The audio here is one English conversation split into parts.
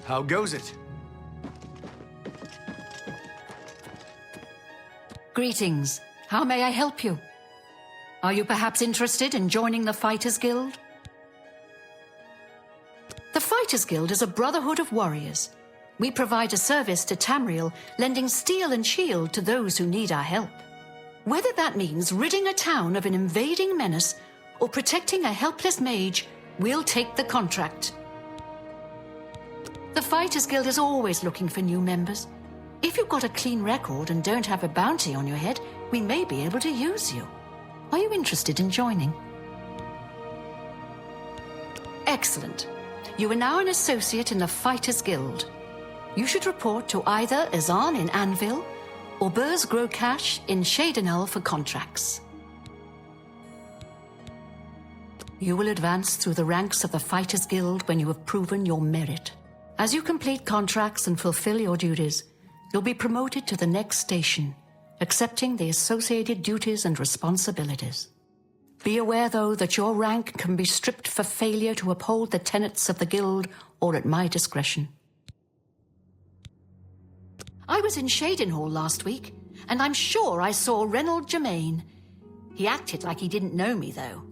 How goes it? Greetings. How may I help you? Are you perhaps interested in joining the Fighters Guild? The Fighters Guild is a brotherhood of warriors. We provide a service to Tamriel, lending steel and shield to those who need our help. Whether that means ridding a town of an invading menace or protecting a helpless mage, we'll take the contract. The Fighters Guild is always looking for new members. If you've got a clean record and don't have a bounty on your head, we may be able to use you. Are you interested in joining? Excellent. You are now an associate in the Fighters Guild. You should report to either Azan in Anvil or Burz Grokash in Shadenel for contracts. You will advance through the ranks of the Fighters Guild when you have proven your merit. As you complete contracts and fulfill your duties, you'll be promoted to the next station, accepting the associated duties and responsibilities. Be aware, though, that your rank can be stripped for failure to uphold the tenets of the Guild or at my discretion. I was in Shadenhall last week, and I'm sure I saw Reynold Germain. He acted like he didn't know me, though.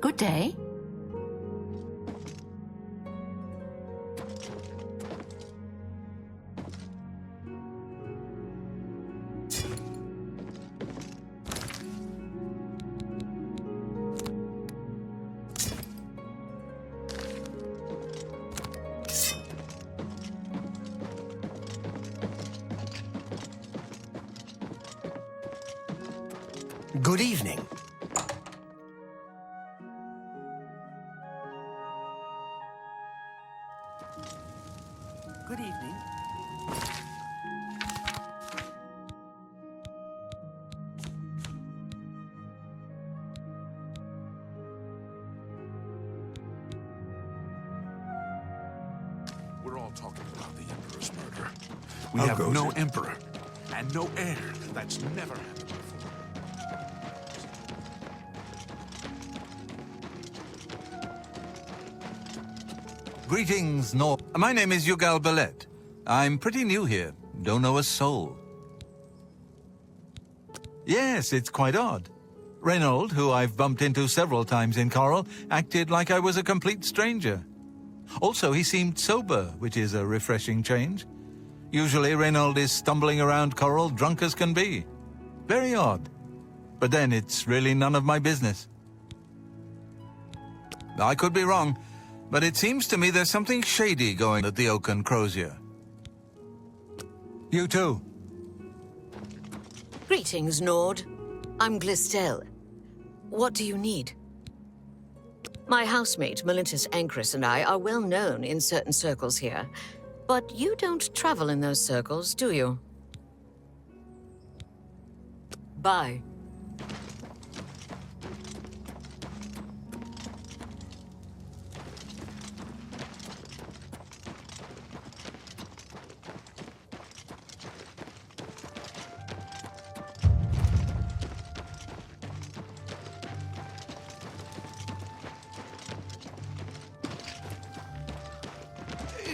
Good day. Good evening. Good evening. We're all talking about the Emperor's murder. We have no Emperor and no heir. That's never happened before. Greetings, My name is Yugal Ballet. I'm pretty new here. Don't know a soul. Yes, it's quite odd. Reynold, who I've bumped into several times in Coral, acted like I was a complete stranger. Also, he seemed sober, which is a refreshing change. Usually, Reynold is stumbling around Coral drunk as can be. Very odd. But then it's really none of my business. I could be wrong, but it seems to me there's something shady going at the Oak and Crozier. You too. Greetings, Nord. I'm Glistel. What do you need? My housemate, Melintus Ancris, and I are well known in certain circles here. But you don't travel in those circles, do you? Bye.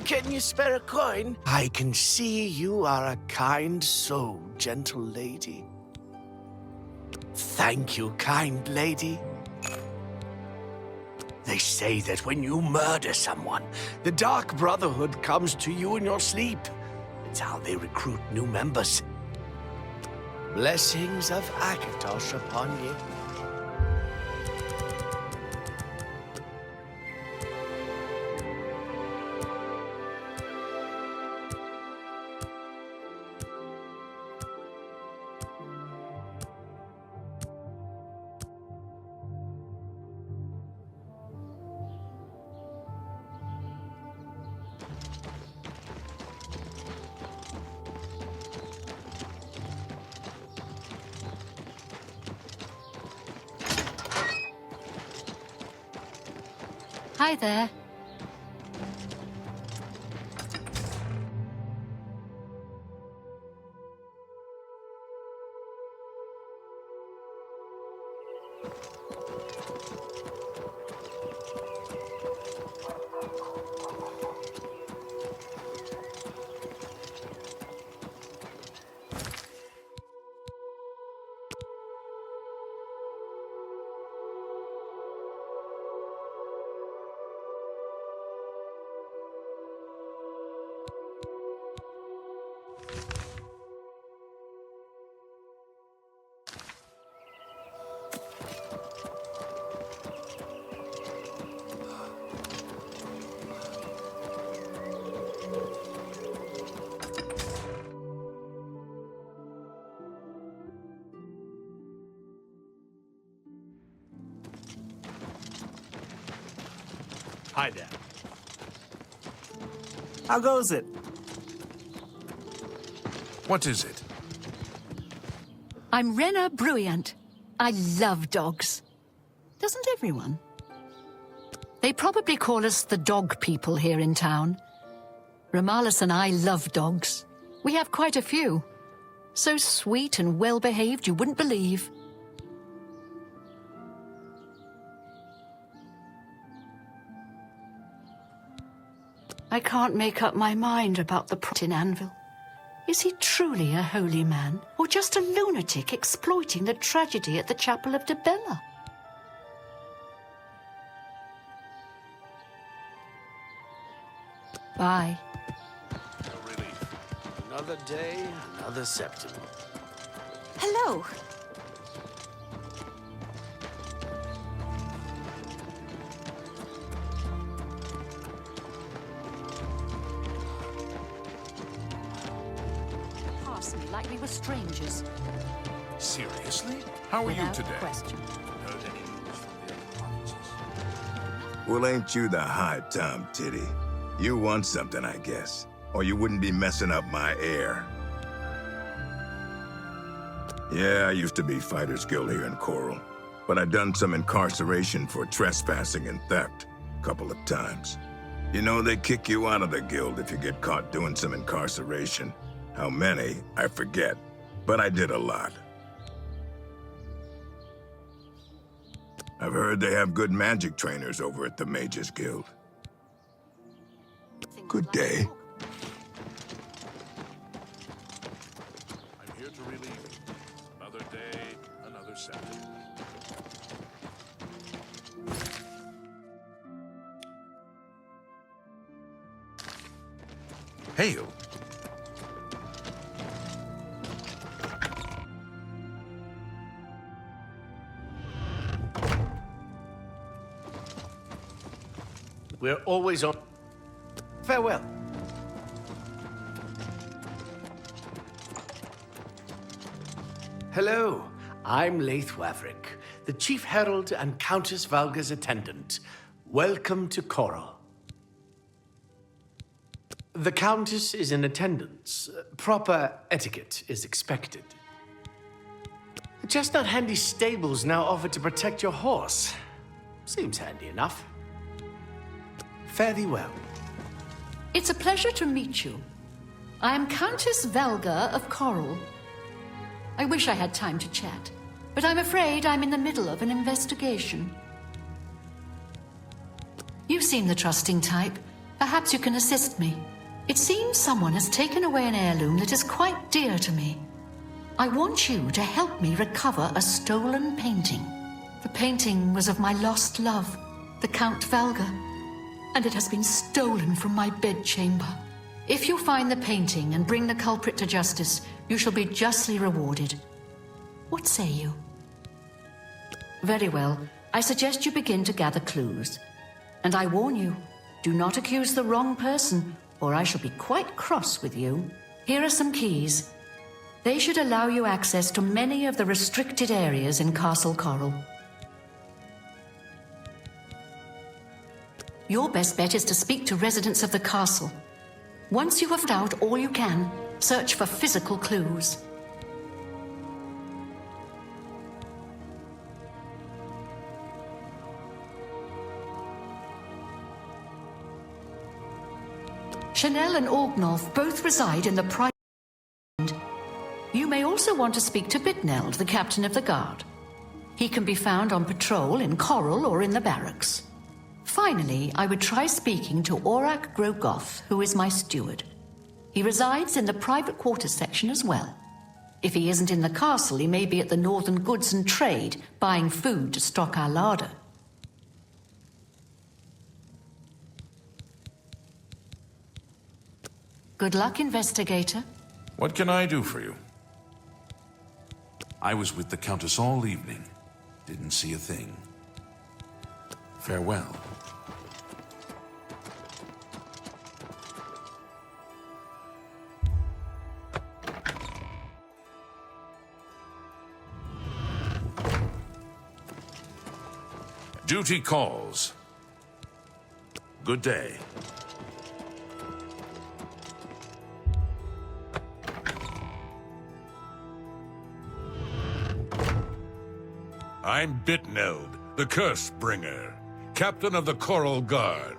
Can you spare a coin? I can see you are a kind soul, gentle lady. Thank you, kind lady. They say that when you murder someone, the Dark Brotherhood comes to you in your sleep. It's how they recruit new members. Blessings of Akatosh upon you. Hi there. Hi there. How goes it? What is it? I'm Rena Bruyant. I love dogs. Doesn't everyone? They probably call us the dog people here in town. Ramalis and I love dogs. We have quite a few. So sweet and well-behaved you wouldn't believe. I can't make up my mind about the prophet in Anvil. Is he truly a holy man, or just a lunatic exploiting the tragedy at the Chapel of Debella? Bye. No relief. Another day, another September. Hello. Pass me like we were strangers. Seriously? How are you Without today? question. Heard any news from the other provinces? Well, ain't you the high Tom Titty? You want something, I guess. Or you wouldn't be messing up my air. Yeah, I used to be Fighters Guild here in Coral. But I done some incarceration for trespassing and theft. A couple of times. You know, they kick you out of the guild if you get caught doing some incarceration. How many, I forget. But I did a lot. I've heard they have good magic trainers over at the Mages Guild. Good day. I'm here to relieve you. Another day, another Saturday. Hail. We're always on. Farewell. Hello, I'm Laith Waverick, the Chief Herald and Countess Valga's attendant. Welcome to Coral. The Countess is in attendance. Proper etiquette is expected. The Chestnut Handy stables now offer to protect your horse. Seems handy enough. Fare thee well. It's a pleasure to meet you. I am Countess Valga of Coral. I wish I had time to chat, but I'm afraid I'm in the middle of an investigation. You seem the trusting type. Perhaps you can assist me. It seems someone has taken away an heirloom that is quite dear to me. I want you to help me recover a stolen painting. The painting was of my lost love, the Count Valga, and it has been stolen from my bedchamber. If you find the painting and bring the culprit to justice, you shall be justly rewarded. What say you? Very well. I suggest you begin to gather clues. And I warn you, do not accuse the wrong person, or I shall be quite cross with you. Here are some keys. They should allow you access to many of the restricted areas in Castle Coral. Your best bet is to speak to residents of the castle. Once you have found out all you can, search for physical clues. Chanel and Orgnolf both reside in the private. You may also want to speak to Bitneld, the captain of the guard. He can be found on patrol in Coral or in the barracks. Finally, I would try speaking to Orak Grogoth, who is my steward. He resides in the private quarters section as well. If he isn't in the castle, he may be at the Northern Goods and Trade, buying food to stock our larder. Good luck, investigator. What can I do for you? I was with the Countess all evening. Didn't see a thing. Farewell. Duty calls. Good day. I'm Bitneld, the Curse Bringer, captain of the Coral Guard.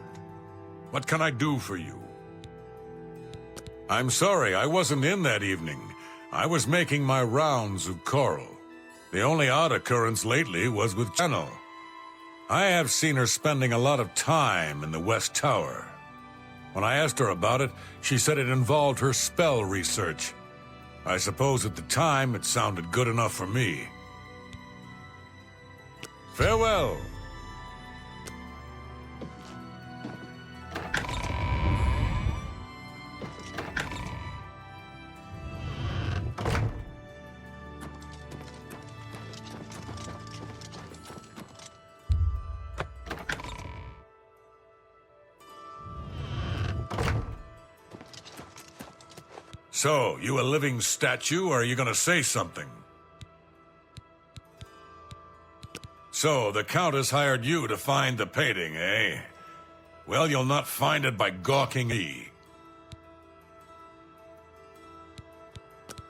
What can I do for you? I'm sorry, I wasn't in that evening. I was making my rounds of Coral. The only odd occurrence lately was with Channel. I have seen her spending a lot of time in the West Tower. When I asked her about it, she said it involved her spell research. I suppose at the time it sounded good enough for me. Farewell. So, you a living statue, or are you gonna say something? So, the Countess hired you to find the painting, eh? Well, you'll not find it by gawking me.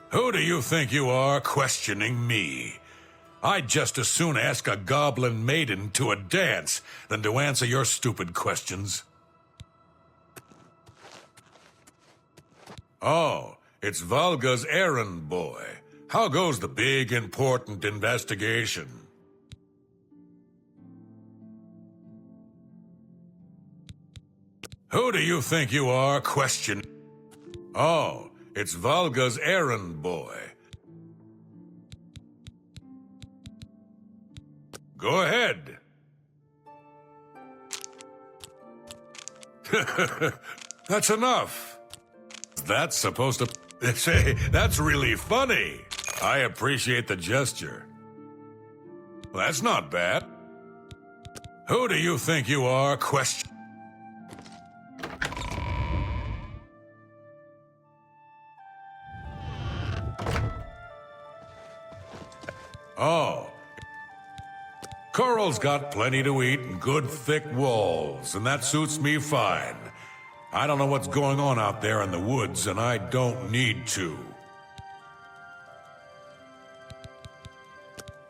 Who do you think you are, questioning me? I'd just as soon ask a goblin maiden to a dance than to answer your stupid questions. Oh, it's Valga's errand boy. How goes the big, important investigation? Who do you think you are, question? Oh, it's Valga's errand boy. Go ahead. That's enough. That's supposed to... Say, that's really funny. I appreciate the gesture. Well, that's not bad. Who do you think you are, question? Oh. Coral's got plenty to eat and good thick walls, and that suits me fine. I don't know what's going on out there in the woods, and I don't need to.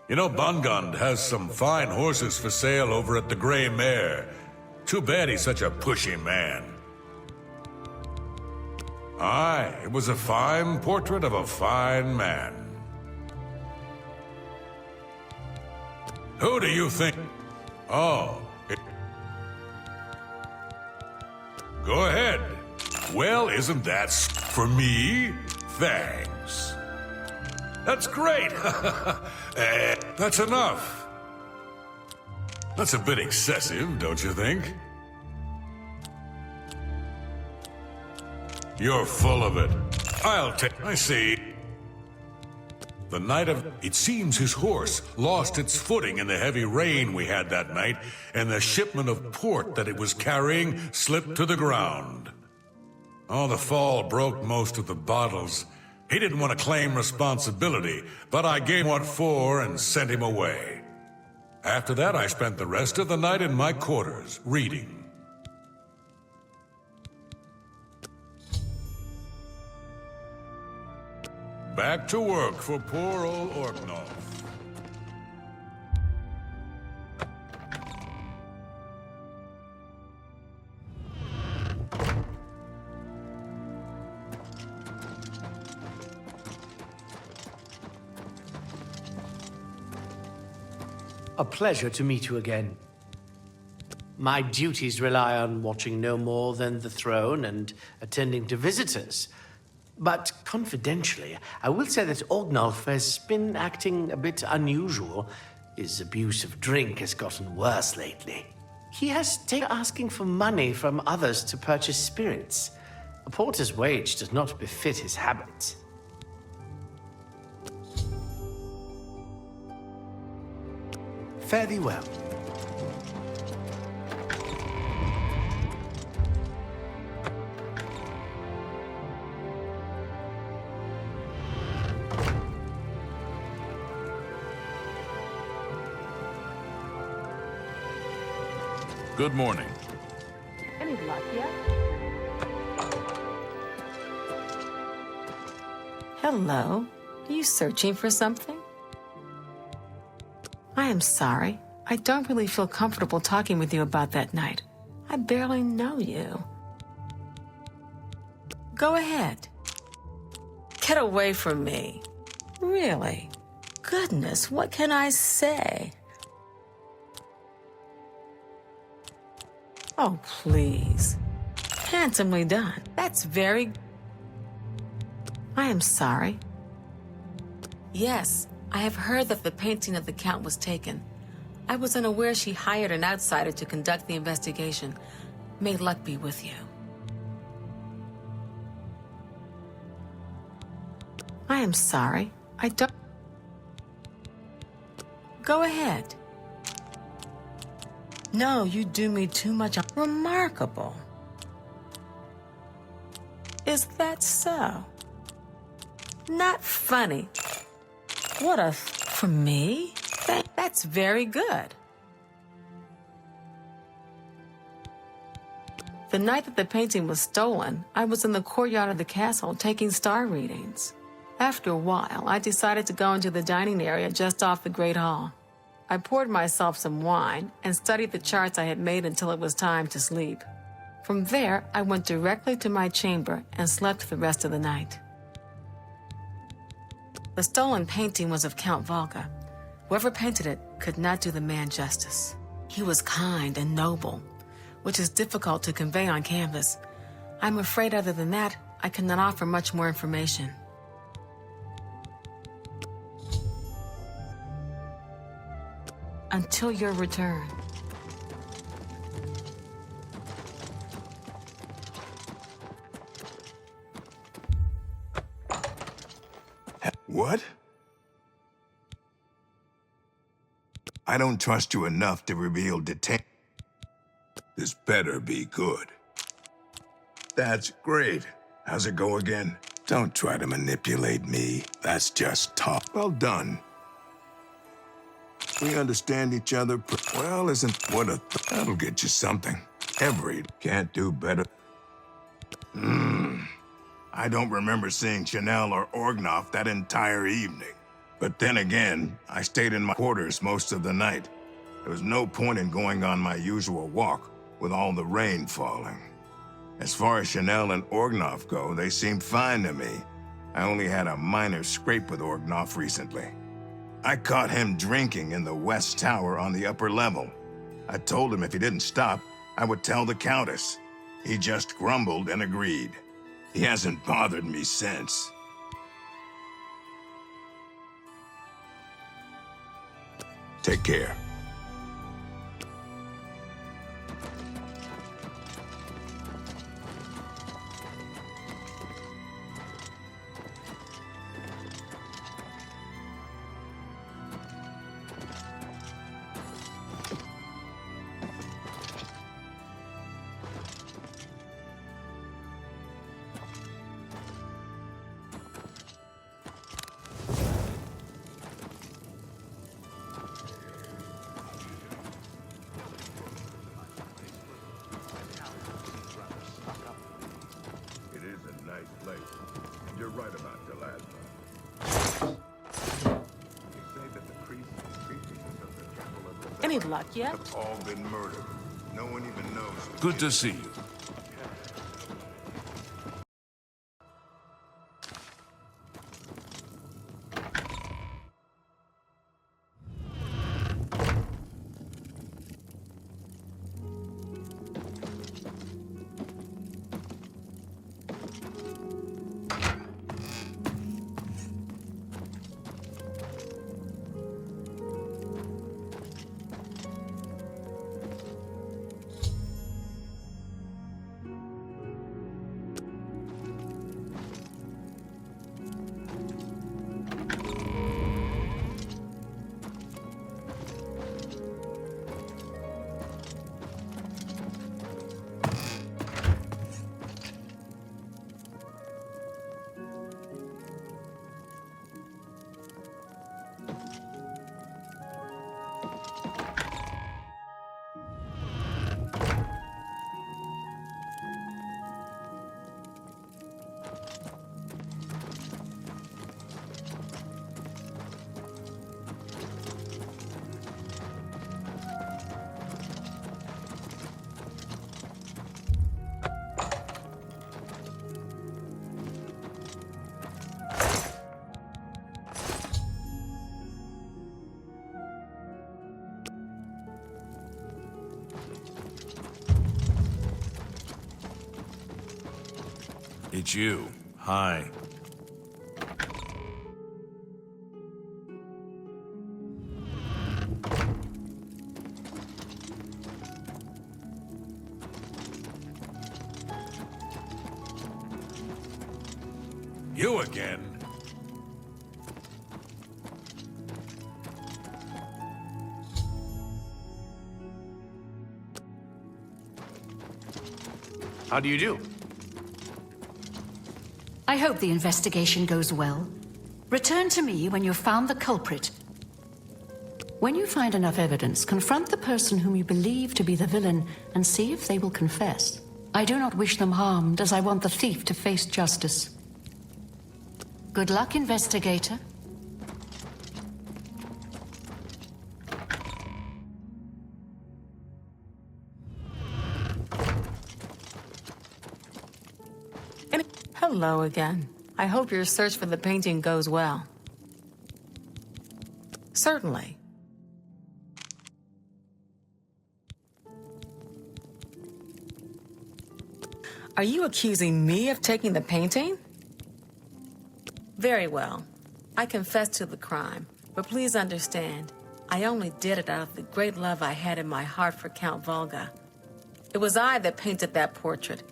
You know, Bangand has some fine horses for sale over at the Grey Mare. Too bad he's such a pushy man. Aye, it was a fine portrait of a fine man. Who do you think? Oh, go ahead. Well, isn't that for me? Thanks. That's great. That's enough. That's a bit excessive, don't you think? You're full of it. I'll take... I see. The night of... It seems his horse lost its footing in the heavy rain we had that night, and the shipment of port that it was carrying slipped to the ground. Oh, the fall broke most of the bottles. He didn't want to claim responsibility, but I gave him what for and sent him away. After that, I spent the rest of the night in my quarters, reading. Back to work for poor old Orknoff. A pleasure to meet you again. My duties rely on watching no more than the throne and attending to visitors. But confidentially, I will say that Orgnolf has been acting a bit unusual. His abuse of drink has gotten worse lately. He has taken asking for money from others to purchase spirits. A porter's wage does not befit his habits. Fare thee well. Good morning. yet? Hello. Are you searching for something? I am sorry. I don't really feel comfortable talking with you about that night. I barely know you. Go ahead. Get away from me. Really? Goodness, what can I say? Oh, please. Handsomely done. That's very... I am sorry. Yes, I have heard that the painting of the Count was taken. I was unaware she hired an outsider to conduct the investigation. May luck be with you. I am sorry. I don't... Go ahead. No, you do me too much. Remarkable. Is that so? Not funny. What a... For me? That's very good. The night that the painting was stolen, I was in the courtyard of the castle taking star readings. After a while, I decided to go into the dining area just off the Great Hall. I poured myself some wine and studied the charts I had made until it was time to sleep. From there, I went directly to my chamber and slept the rest of the night. The stolen painting was of Count Volga. Whoever painted it could not do the man justice. He was kind and noble, which is difficult to convey on canvas. I'm afraid other than that, I cannot offer much more information. Until your return. What? I don't trust you enough to reveal details. This better be good. That's great. How's it go again? Don't try to manipulate me. That's just talk. Well done. We understand each other. Well, isn't what a... That'll get you something. Every can't do better. I don't remember seeing Chanel or Orgnoff that entire evening. But then again, I stayed in my quarters most of the night. There was no point in going on my usual walk with all the rain falling. As far as Chanel and Orgnoff go, they seemed fine to me. I only had a minor scrape with Orgnoff recently. I caught him drinking in the West Tower on the upper level. I told him if he didn't stop, I would tell the Countess. He just grumbled and agreed. He hasn't bothered me since. Take care. You're right about the last one. They say that the priests and priestesses of the chapel of the Any luck yet? have all been murdered. No one even knows who Good did to it. see you. meet you. Hi. You again? How do you do? I hope the investigation goes well. Return to me when you've found the culprit. When you find enough evidence, confront the person whom you believe to be the villain and see if they will confess. I do not wish them harmed, as I want the thief to face justice. Good luck, investigator. Hello again. I hope your search for the painting goes well. Certainly. Are you accusing me of taking the painting? Very well. I confess to the crime, but please understand, I only did it out of the great love I had in my heart for Count Volga. It was I that painted that portrait.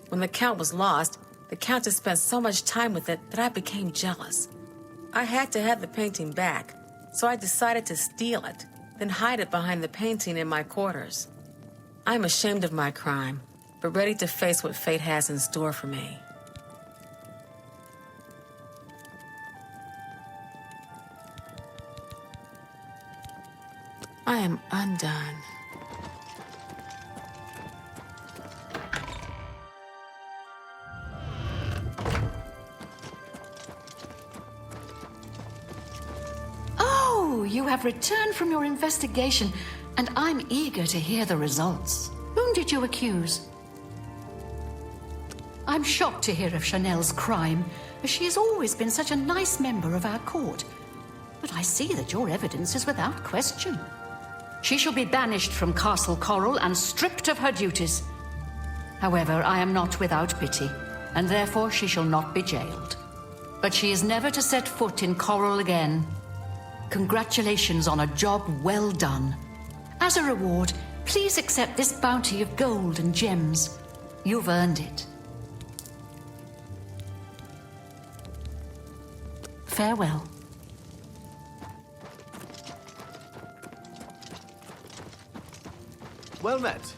When the Count was lost, the Countess spent so much time with it that I became jealous. I had to have the painting back, so I decided to steal it, then hide it behind the painting in my quarters. I'm ashamed of my crime, but ready to face what fate has in store for me. I am undone. Oh, you have returned from your investigation, and I'm eager to hear the results. Whom did you accuse? I'm shocked to hear of Chanel's crime, as she has always been such a nice member of our court. But I see that your evidence is without question. She shall be banished from Castle Coral and stripped of her duties. However, I am not without pity, and therefore she shall not be jailed. But she is never to set foot in Coral again. Congratulations on a job well done. As a reward, please accept this bounty of gold and gems. You've earned it. Farewell. Well met.